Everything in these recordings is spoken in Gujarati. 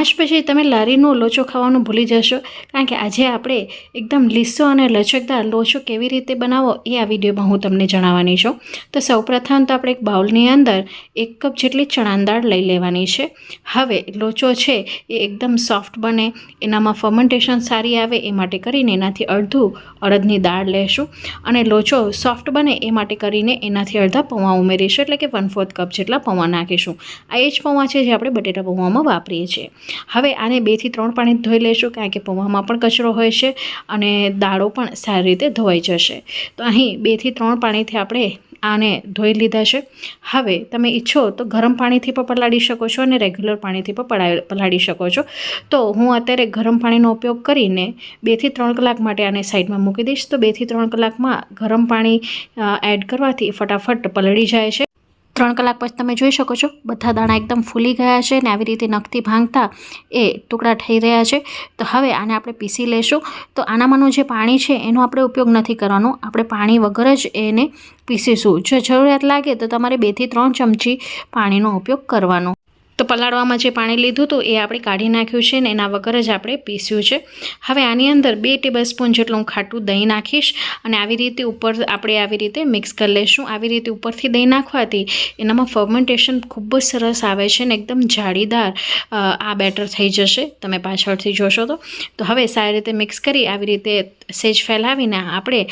આજ પછી તમે લારીનો લોચો ખાવાનું ભૂલી જશો, કારણ કે આજે આપણે એકદમ લીસો અને લચકદાર લોચો કેવી રીતે બનાવો એ આ વિડીયોમાં હું તમને જણાવવાની છું. તો સૌપ્રથમ તો આપણે એક બાઉલની અંદર 1 કપ જેટલી ચણાની દાળ લઈ લેવાની છે. હવે લોચો છે એ એકદમ સોફ્ટ બને, એનામાં ફર્મેન્ટેશન સારી આવે એ માટે કરીને એનાથી અડધું અડદની દાળ લેશું અને લોચો સોફ્ટ બને એ માટે કરીને એનાથી અડધા પૌવા ઉમેરીશું, એટલે કે 1/4 કપ જેટલા પૌવા નાખીશું. આ એ જ પૌવા છે જે આપણે બટેટા પૌવામાં વાપરીએ છીએ. હવે આને 2 થી 3 પાણી ધોઈ લેશું, કારણ કે પૌવામાં પણ કચરો હોય છે અને દાળો પણ સારી રીતે ધોવાઈ જશે. તો અહીં 2 થી 3 પાણીથી આપણે આને ધોઈ લીધા છે. હવે તમે ઈચ્છો તો ગરમ પાણીથી પણ પલાળી શકો છો અને રેગ્યુલર પાણીથી પણ પલાળી શકો છો. તો હું અત્યારે ગરમ પાણીનો ઉપયોગ કરીને 2 થી 3 કલાક માટે આને સાઈડમાં મૂકી દઈશ. તો 2 થી 3 કલાકમાં ગરમ પાણી એડ કરવાથી ફટાફટ પલળી જાય છે. 3 કલાક પછી તમે જોઈ શકો છો બધા દાણા એકદમ ફૂલી ગયા છે અને આવી રીતે નખથી ભાંગતા એ ટુકડા થઈ રહ્યા છે. તો હવે આને આપણે પીસી લેશું. તો આનામાંનું જે પાણી છે એનો આપણે ઉપયોગ નથી કરવાનો, આપણે પાણી વગર જ એને પીસીશું. જો જરૂરિયાત લાગે તો તમારે 2 થી 3 ચમચી પાણીનો ઉપયોગ કરવાનો. તો પલાળવામાં જે પાણી લીધું હતું એ આપણે કાઢી નાખ્યું છે ને એના વગર જ આપણે પીસ્યું છે. હવે આની અંદર 2 ટેબલસ્પૂન જેટલું ખાટું દહીં નાખીશ અને આવી રીતે ઉપર આપણે આવી રીતે મિક્સ કરી લઈશું. આવી રીતે ઉપરથી દહીં નાખવાથી એનામાં ફર્મેન્ટેશન ખૂબ જ સરસ આવે છે ને એકદમ જાળીદાર આ બેટર થઈ જશે, તમે પાછળથી જોશો તો. તો હવે સારી રીતે મિક્સ કરી આવી રીતે સેજ ફેલાવીને આપણે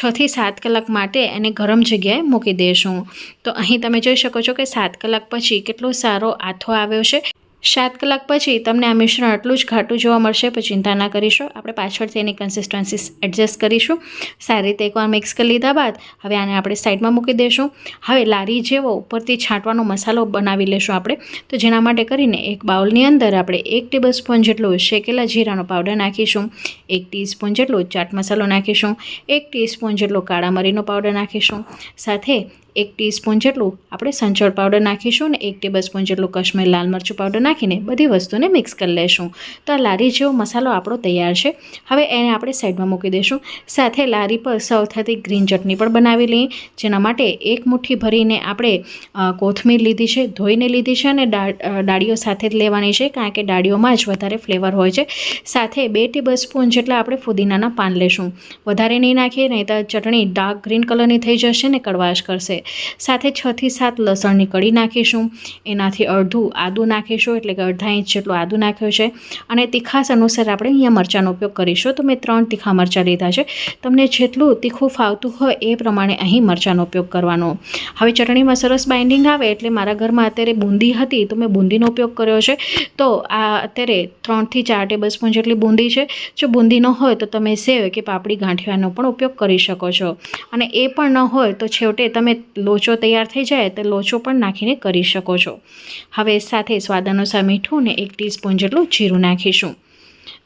6 થી 7 કલાક માટે એને ગરમ જગ્યાએ મૂકી દઈશું. તો અહીં તમે જોઈ શકો છો કે 7 કલાક પછી કેટલો સારો આથો આવ્યો છે. 7 કલાક પછી તમને આ મિશ્રણ આટલું જ ઘાટું જોવા મળશે, પણ ચિંતા ના કરીશું, આપણે પાછળથી એની કન્સિસ્ટન્સી એડજસ્ટ કરીશું. સારી રીતે એકવાર મિક્સ કરી લીધા બાદ હવે આને આપણે સાઈડમાં મૂકી દઈશું. હવે લારી જેવો ઉપરથી છાંટવાનો મસાલો બનાવી લેશું આપણે. તો જેના માટે કરીને એક બાઉલની અંદર આપણે 1 ટેબલસ્પૂન જેટલો શેકેલા જીરાનો પાવડર નાખીશું, 1 ટીસ્પૂન જેટલો ચાટ મસાલો નાખીશું, 1 ટીસ્પૂન જેટલો કાળા મરીનો પાવડર નાખીશું, સાથે 1 ટીસ્પૂન જેટલું આપણે સંચળ પાવડર નાખીશું અને 1 ટેબલસ્પૂન જેટલું કાશ્મીર લાલ મરચું પાવડર નાખીને બધી વસ્તુને મિક્સ કરી લેશું. તો આ લારી જેવો મસાલો આપણો તૈયાર છે. હવે એને આપણે સાઈડમાં મૂકી દઈશું. સાથે લારી પર સર્વ થતી ગ્રીન ચટણી પણ બનાવી લઈએ. જેના માટે 1 મુઠ્ઠી ભરીને આપણે કોથમીર લીધી છે, ધોઈને લીધી છે અને ડાળીઓ સાથે જ લેવાની છે, કારણ કે ડાળીઓમાં જ વધારે ફ્લેવર હોય છે. સાથે 2 ટેબલસ્પૂન જેટલા આપણે ફુદીનાના પાન લેશું. વધારે નહીં નાખીએ, નહીં તો ચટણી ડાર્ક ગ્રીન કલરની થઈ જશે ને કડવાશ કરશે. સાથે 6 થી 7 લસણની કળી નાખીશું, એનાથી અડધું આદું નાખીશું, એટલે કે અડધા ઇંચ જેટલું આદું નાખ્યું છે અને તીખાસ અનુસાર આપણે અહીંયા મરચાંનો ઉપયોગ કરીશું. તો મેં 3 તીખા મરચાં લીધા છે. તમને જેટલું તીખું ફાવતું હોય એ પ્રમાણે અહીં મરચાંનો ઉપયોગ કરવાનો. હવે ચટણીમાં સરસ બાઇન્ડિંગ આવે એટલે મારા ઘરમાં અત્યારે બુંદી હતી તો મેં બુંદીનો ઉપયોગ કર્યો છે. તો આ અત્યારે 3 થી 4 ટેબલસ્પૂન જેટલી બુંદી છે. જો બુંદી ન હોય તો તમે સેવ કે પાપડી ગાંઠિયાનો પણ ઉપયોગ કરી શકો છો, અને એ પણ ન હોય તો છેવટે તમે લોચો તૈયાર થઈ જાય તો લોચો પણ નાખીને કરી શકો છો. હવે સાથે સ્વાદ અનુસાર મીઠું ને 1 ટીસ્પૂન જેટલું જીરું નાખીશું.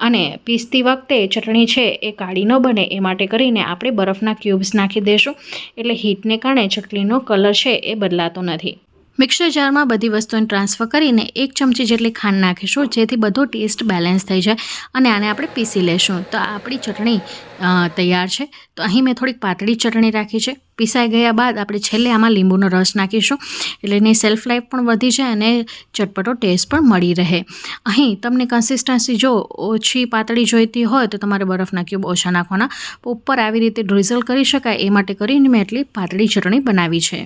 અને પીસતી વખતે ચટણી છે એ કાળી ન બને એ માટે કરીને આપણે બરફના ક્યુબ્સ નાખી દઈશું, એટલે હીટને કારણે ચટણીનો કલર છે એ બદલાતો નથી. મિક્સર જારમાં બધી વસ્તુને ટ્રાન્સફર કરીને 1 ચમચી જેટલી ખાંડ નાખીશું, જેથી બધો ટેસ્ટ બેલેન્સ થઈ જાય અને આને આપણે પીસી લેશું. તો આપણી ચટણી તૈયાર છે. તો અહીં મેં થોડીક પાતળી ચટણી રાખી છે. પીસાઈ ગયા બાદ આપણે છેલ્લે આમાં લીંબુનો રસ નાખીશું, એટલે એની સેલ્ફ લાઈફ પણ વધી જાય અને ચટપટો ટેસ્ટ પણ મળી રહે. અહીં તમને કન્સિસ્ટન્સી જો ઓછી પાતળી જોઈતી હોય તો તમારે બરફના ક્યુબ ઓછા નાખવાના. ઉપર આવી રીતે ડ્રિઝલ કરી શકાય એ માટે કરીને મેં એટલી પાતળી ચટણી બનાવી છે.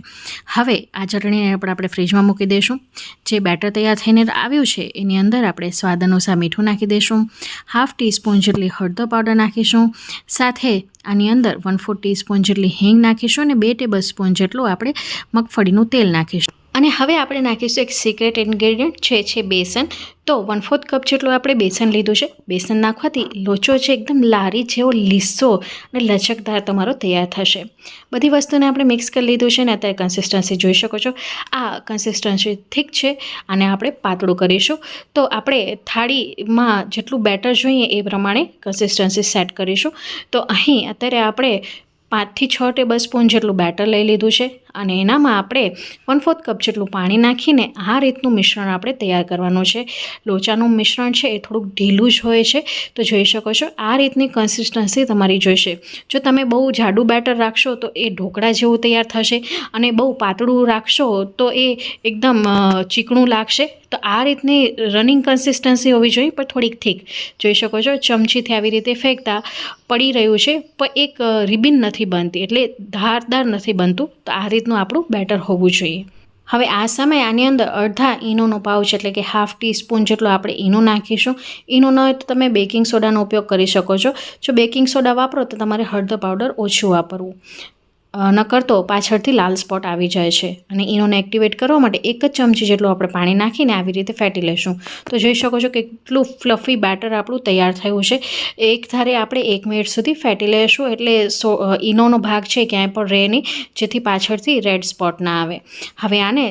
હવે આ ચટણીને આપણે ફ્રીજમાં મૂકી દઈશું. જે બેટર તૈયાર થઈને આવ્યું છે એની અંદર આપણે સ્વાદ અનુસાર મીઠું નાખી દઈશું, 1/2 ટીસ્પૂન જેટલી હળદર પાવડર નાખીશું, સાથે આની અંદર 1/4 ટીસ્પૂન જેટલી હિંગ નાખીશું અને 2 ટેબલસ્પૂન જેટલું આપણે મગફળીનું તેલ નાખીશું. અને હવે આપણે નાખીશું એક સિક્રેટ ઇન્ગ્રેડિયન્ટ છે બેસન. તો 1/4 કપ જેટલું આપણે બેસન લીધું છે. બેસન નાખવાથી લોચો છે એકદમ લારી જેવો લીસો અને લચકદાર તમારો તૈયાર થશે. બધી વસ્તુને આપણે મિક્સ કરી લીધું છે ને અત્યારે કન્સિસ્ટન્સી જોઈ શકો છો. આ કન્સિસ્ટન્સી ઠીક છે, આને આપણે પાતળું કરીશું. તો આપણે થાળીમાં જેટલું બેટર જોઈએ એ પ્રમાણે કન્સિસ્ટન્સી સેટ કરીશું. તો અહીં અત્યારે આપણે 5 થી 6 ટેબલસ્પૂન જેટલું બેટર લઈ લીધું છે. અને એનામાં આપણે 1/4 કપ જેટલું પાણી નાખીને આ રીતનું મિશ્રણ આપણે તૈયાર કરવાનું છે. લોચાનું મિશ્રણ છે એ થોડુંક ઢીલું જ હોય છે, તો જોઈ શકો છો આ રીતની કન્સિસ્ટન્સી તમારી જોઈશે. જો તમે બહુ જાડું બેટર રાખશો તો એ ઢોકળા જેવું તૈયાર થશે, અને બહુ પાતળું રાખશો તો એ એકદમ ચીકણું લાગશે. તો આ રીતની રનિંગ કન્સિસ્ટન્સી હોવી જોઈએ, પણ થોડીક થીક. જોઈ શકો છો ચમચીથી આવી રીતે ફેંકતા પડી રહ્યું છે, પણ એક રિબિન નથી બનતી, એટલે ધારદાર નથી બનતું. તો આ રીતનું આપણું બેટર હોવું જોઈએ. હવે આ સમયે આની અંદર અડધા ઈનોનો પાઉચ એટલે કે 1/2 ટીસ્પૂન જેટલો આપણે ઈનો નાખીશું. ઈનો ન હોય તો તમે બેકિંગ સોડાનો ઉપયોગ કરી શકો છો. જો બેકિંગ સોડા વાપરો તો તમારે હળદર પાવડર ઓછું વાપરવું, નકર તો પાછળથી લાલ સ્પોટ આવી જાય છે. અને ઈનોને એક્ટિવેટ કરવા માટે 1 જ ચમચી જેટલું આપણે પાણી નાખીને આવી રીતે ફેટી લઈશું. તો જોઈ શકો છો કે કેટલું ફ્લફી બેટર આપણું તૈયાર થયું છે. એક ધારે આપણે 1 મિનિટ સુધી ફેટી લઈશું, એટલે ઈનોનો ભાગ છે ક્યાંય પણ રહે નહીં, જેથી પાછળથી રેડ સ્પોટ ના આવે. હવે આને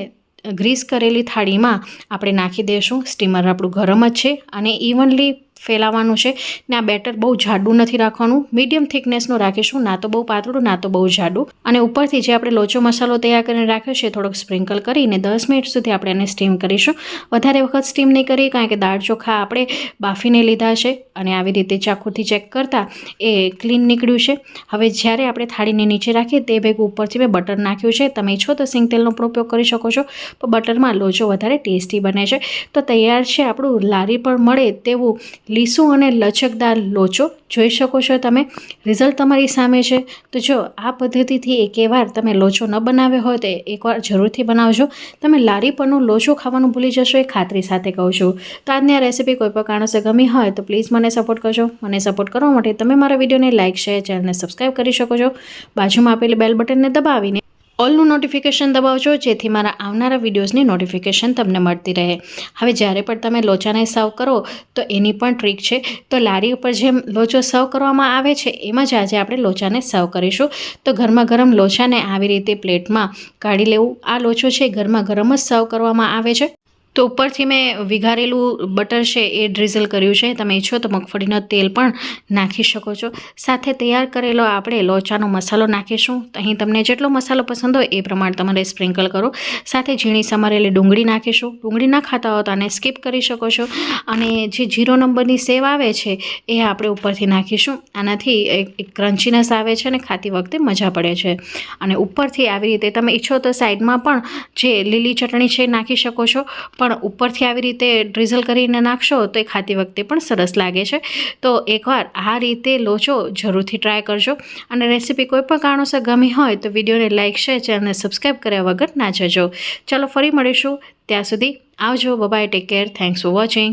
ગ્રીસ કરેલી થાળીમાં આપણે નાખી દઈશું. સ્ટીમર આપણું ગરમ જ છે અને ઇવનલી ફેલાવવાનું છે ને. આ બેટર બહુ જાડું નથી રાખવાનું, મીડિયમ થિકનેસનું રાખીશું, ના તો બહુ પાતળું ના તો બહુ જાડું. અને ઉપરથી જે આપણે લોચો મસાલો તૈયાર કરીને રાખ્યો છે થોડોક સ્પ્રિંકલ કરીને 10 મિનિટ સુધી આપણે એને સ્ટીમ કરીશું. વધારે વખત સ્ટીમ નહીં કરીએ, કારણ કે દાળ ચોખા આપણે બાફીને લીધા છે અને આવી રીતે ચાકુથી ચેક કરતાં એ ક્લીન નીકળ્યું છે. હવે જ્યારે આપણે થાળીને નીચે રાખીએ તે ભેગું ઉપરથી મેં બટર નાખ્યું છે. તમે ઈચ્છો તો સિંગ તેલનો પણ ઉપયોગ કરી શકો છો, પણ બટરમાં લોચો વધારે ટેસ્ટી બને છે. તો તૈયાર છે આપણું લારી પર મળે તેવું લીસું અને લચકદાર લોચો. જોઈ શકો છો તમે, રિઝલ્ટ તમારી સામે છે. તો જો આ પદ્ધતિથી એકવાર તમે લોચો ન બનાવ્યો હોય તો એકવાર જરૂરથી બનાવજો. તમે લારી પરનો લોચો ખાવાનું ભૂલી જશો, એ ખાતરી સાથે કહું છું. તો આજની આ રેસીપી કોઈ પણ કારણોસર ગમી હોય તો પ્લીઝ મને સપોર્ટ કરજો. મને સપોર્ટ કરવા માટે તમે મારા વિડીયોને લાઇક, શેર, ચેનલને સબસ્ક્રાઈબ કરી શકો છો. બાજુમાં આપેલી બેલ બટનને દબાવીને ઓલનું નોટિફિકેશન દબાવજો, જેથી મારા આવનારા વિડીયોઝની નોટિફિકેશન તમને મળતી રહે. હવે જ્યારે પણ તમે લોચાને સર્વ કરો તો એની પણ ટ્રીક છે. તો લારી ઉપર જેમ લોચો સર્વ કરવામાં આવે છે એમ જ આજે આપણે લોચાને સર્વ કરીશું. તો ગરમા ગરમ લોચાને આવી રીતે પ્લેટમાં કાઢી લેવું. આ લોચો છે ગરમા ગરમ જ સર્વ કરવામાં આવે છે. તો ઉપરથી મેં વિઘારેલું બટર છે એ ડ્રીઝલ કર્યું છે. તમે ઈચ્છો તો મગફળીનો તેલ પણ નાખી શકો છો. સાથે તૈયાર કરેલો આપણે લોચાનો મસાલો નાખીશું. અહીં તમને જેટલો મસાલો પસંદ હોય એ પ્રમાણે તમારે સ્પ્રિંકલ કરો. સાથે ઝીણી સમારેલી ડુંગળી નાખીશું. ડુંગળી ના ખાતા હો તો આને સ્કીપ કરી શકો છો. અને જે 0 નંબરની સેવ આવે છે એ આપણે ઉપરથી નાખીશું. આનાથી એક ક્રન્ચીનેસ આવે છે અને ખાતી વખતે મજા પડે છે. અને ઉપરથી આવી રીતે તમે ઈચ્છો તો સાઈડમાં પણ જે લીલી ચટણી છે નાખી શકો છો, પણ ઉપરથી આવી રીતે ડ્રીઝલ કરીને નાખશો તો એ ખાતી વખતે પણ સરસ લાગે છે. તો એકવાર આ રીતે લોચો જરૂરથી ટ્રાય કરજો. અને રેસીપી કોઈ પણ કારણોસર ગમી હોય તો વિડીયોને લાઇક, શેર, ચેનલને સબસ્ક્રાઈબ કર્યા વગર ના જજો. ચાલો ફરી મળીશું, ત્યાં સુધી આવજો. Bye, take care, thanks for watching.